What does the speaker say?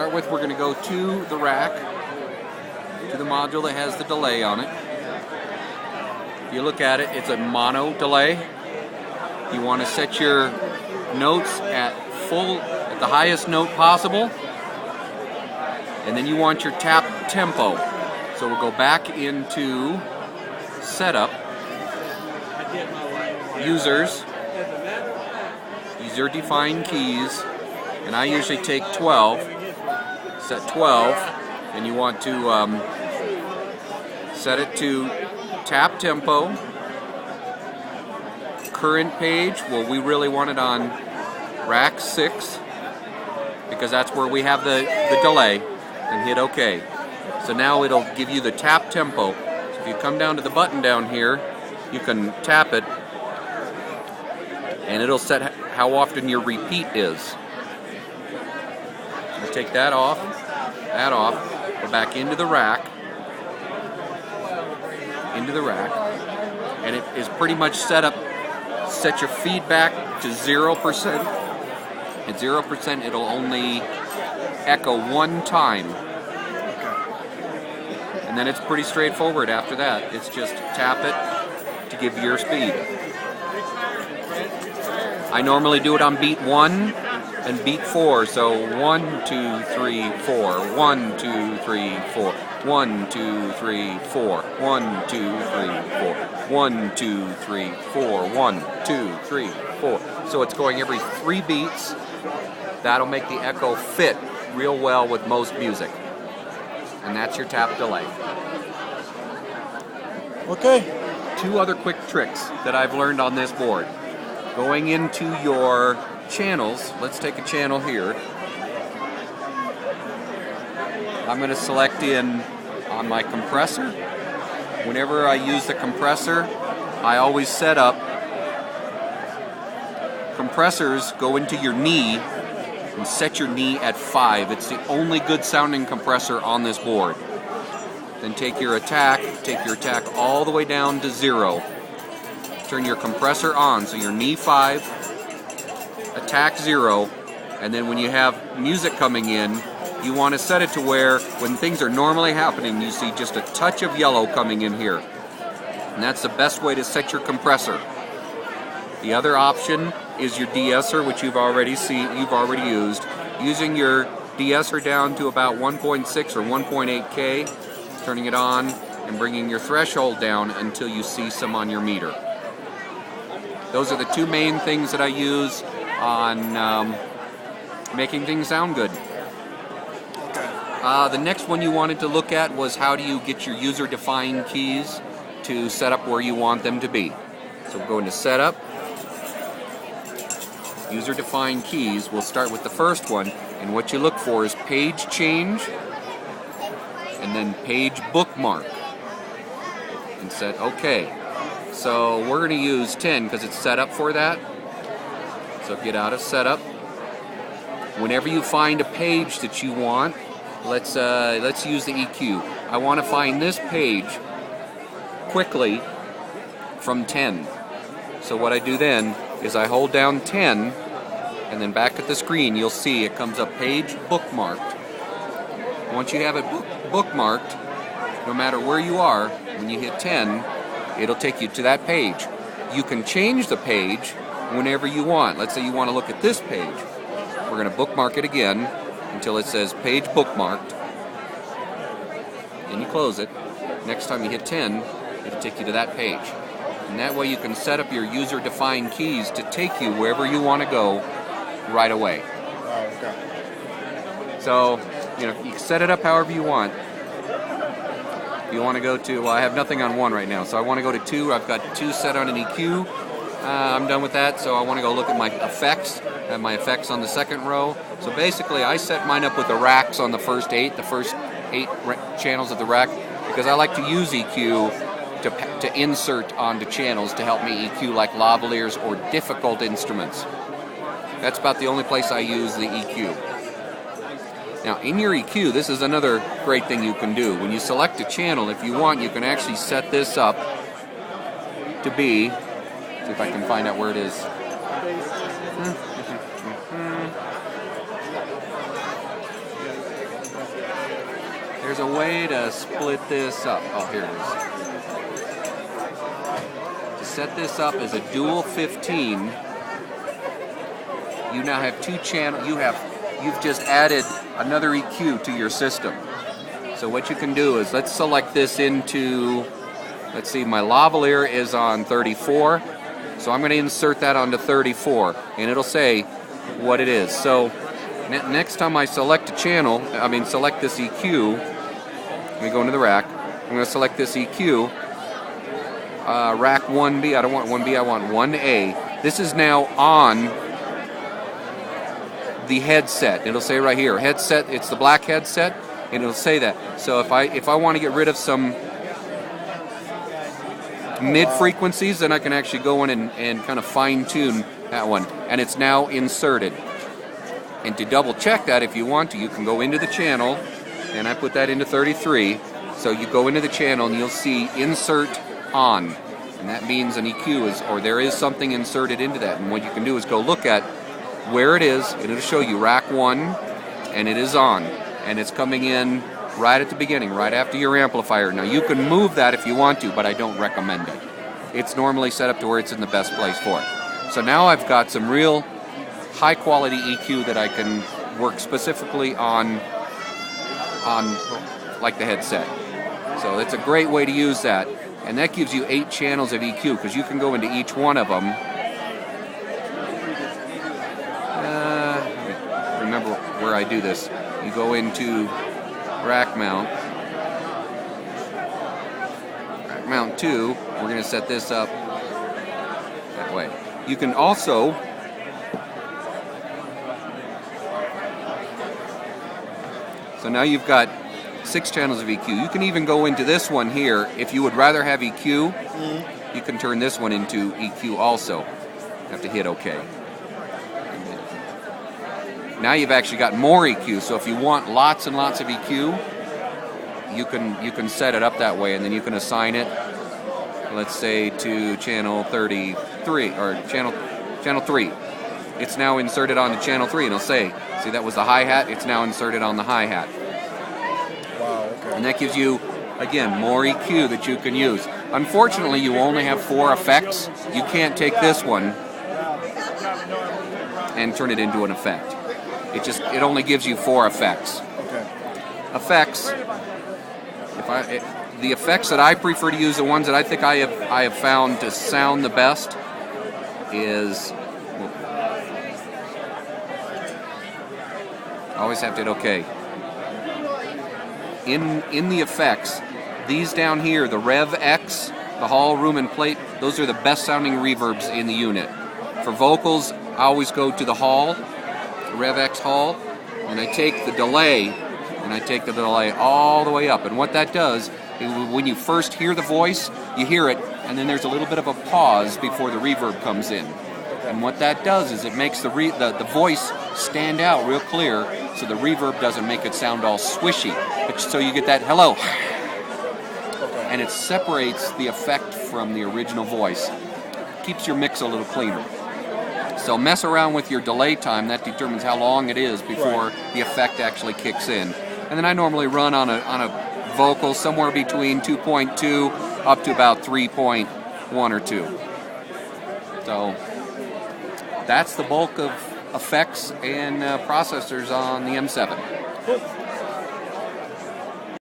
start with, we're going to go to the rack, to the module that has the delay on it. If you look at it, it's a mono delay. You want to set your notes at the highest note possible, and then you want your tap tempo. So we'll go back into setup, users, user-defined keys, and I usually take 12, set 12, and you want to set it to tap tempo, current page. Well, we really want it on rack 6 because that's where we have the delay, and hit OK. So now it'll give you the tap tempo. So if you come down to the button down here, you can tap it and it'll set how often your repeat is. We'll take that off, go back into the rack, and it is pretty much set up. Set your feedback to 0%. At 0%, it'll only echo one time. And then it's pretty straightforward after that. It's just tap it to give you your speed. I normally do it on beat 1 and beat 4. So 1, 2, 3, 4. 1, 2, 3, 4. 1, 2, 3, 4. 1, 2, 3, 4. 1, 2, 3, 4. 1, 2, 3, 4. So it's going every 3 beats. That'll make the echo fit real well with most music. And that's your tap delay. Okay. 2 other quick tricks that I've learned on this board. Going into your channels, let's take a channel here. I'm going to select in on my compressor. Whenever I use the compressor, I always set up compressors go into your knee and set your knee at 5. It's the only good sounding compressor on this board. Then take your attack all the way down to 0. Turn your compressor on, so your knee 5, attack 0, and then when you have music coming in, you want to set it to where when things are normally happening, you see just a touch of yellow coming in here. And that's the best way to set your compressor. The other option is your de-esser, which you've already used. Using your de-esser down to about 1.6 or 1.8K, turning it on and bringing your threshold down until you see some on your meter. Those are the 2 main things that I use on making things sound good. The next one you wanted to look at was how do you get your user-defined keys to set up where you want them to be. So we'll go into Setup, User-Defined Keys. We'll start with the first one, and what you look for is Page Change, and then Page Bookmark, and set OK. So we're going to use 10 because it's set up for that. So get out of Setup. Whenever you find a page that you want, let's use the EQ. I want to find this page quickly from 10. So what I do then is I hold down 10, and then back at the screen you'll see it comes up Page Bookmarked. Once you have it bookmarked, no matter where you are, when you hit 10, it'll take you to that page. You can change the page whenever you want. Let's say you want to look at this page. We're going to bookmark it again until it says Page Bookmarked. Then you close it. Next time you hit 10, it'll take you to that page. And that way you can set up your user-defined keys to take you wherever you want to go right away. So, you can set it up however you want. You want to go to, well, I have nothing on 1 right now, so I want to go to 2. I've got 2 set on an EQ. I'm done with that, so I want to go look at my effects. I have my effects on the second row. So basically, I set mine up with the racks on the first 8 channels of the rack, because I like to use EQ to insert onto channels to help me EQ like lavaliers or difficult instruments. That's about the only place I use the EQ. Now, in your EQ, this is another great thing you can do. When you select a channel, if you want, you can actually set this up to be, see if I can find out where it is. There's a way to split this up. Oh, here it is. To set this up as a dual 15, you now have two channels. You've just added another EQ to your system. So what you can do is, let's select this into, let's see, my lavalier is on 34, so I'm going to insert that onto 34, and it'll say what it is. So next time I select a channel, select this EQ, let me go into the rack, I'm going to select this EQ, rack 1B, I don't want 1B, I want 1A. This is now on the headset. It'll say right here, headset, it's the black headset, and it'll say that. So if I want to get rid of some mid frequencies, then I can actually go in and kind of fine tune that one, and it's now inserted. And to double check that, if you want to, you can go into the channel, and I put that into 33. So you go into the channel and you'll see insert on, and that means an EQ is, or there is something inserted into that. And what you can do is go look at where it is, and it'll show you rack 1, and it is on, and it's coming in right at the beginning, right after your amplifier. Now you can move that if you want to, but I don't recommend it. It's normally set up to where it's in the best place for it. So now I've got some real high quality EQ that I can work specifically on like the headset. So it's a great way to use that, and that gives you 8 channels of EQ, because you can go into each one of them. Remember where I do this. You go into rack mount 2, we're going to set this up that way. You can also so now you've got 6 channels of EQ. You can even go into this one here. If you would rather have EQ, you can turn this one into EQ also. You have to hit OK. Now you've actually got more EQ, so if you want lots and lots of EQ, you can set it up that way, and then you can assign it, let's say, to channel 33, or channel 3. It's now inserted onto channel 3, and it'll say, see, that was the hi-hat, it's now inserted on the hi-hat. Wow, okay. And that gives you, again, more EQ that you can use. Unfortunately, you only have 4 effects. You can't take this one and turn it into an effect. It only gives you 4 effects. Okay. Effects. The effects that I prefer to use, the ones that I think I have found to sound the best, is. I always have to hit OK. In the effects, these down here, the Rev X, the Hall, Room, and Plate, those are the best sounding reverbs in the unit. For vocals, I always go to the Hall. Rev X Hall, and I take the delay all the way up, and what that does is when you first hear the voice, you hear it, and then there's a little bit of a pause before the reverb comes in, and what that does is it makes the voice stand out real clear, so the reverb doesn't make it sound all swishy, but so you get that hello, and it separates the effect from the original voice, keeps your mix a little cleaner. So mess around with your delay time. That determines how long it is before the effect actually kicks in. And then I normally run on a vocal somewhere between 2.2 up to about 3.1 or 2. So that's the bulk of effects and processors on the M7. Cool.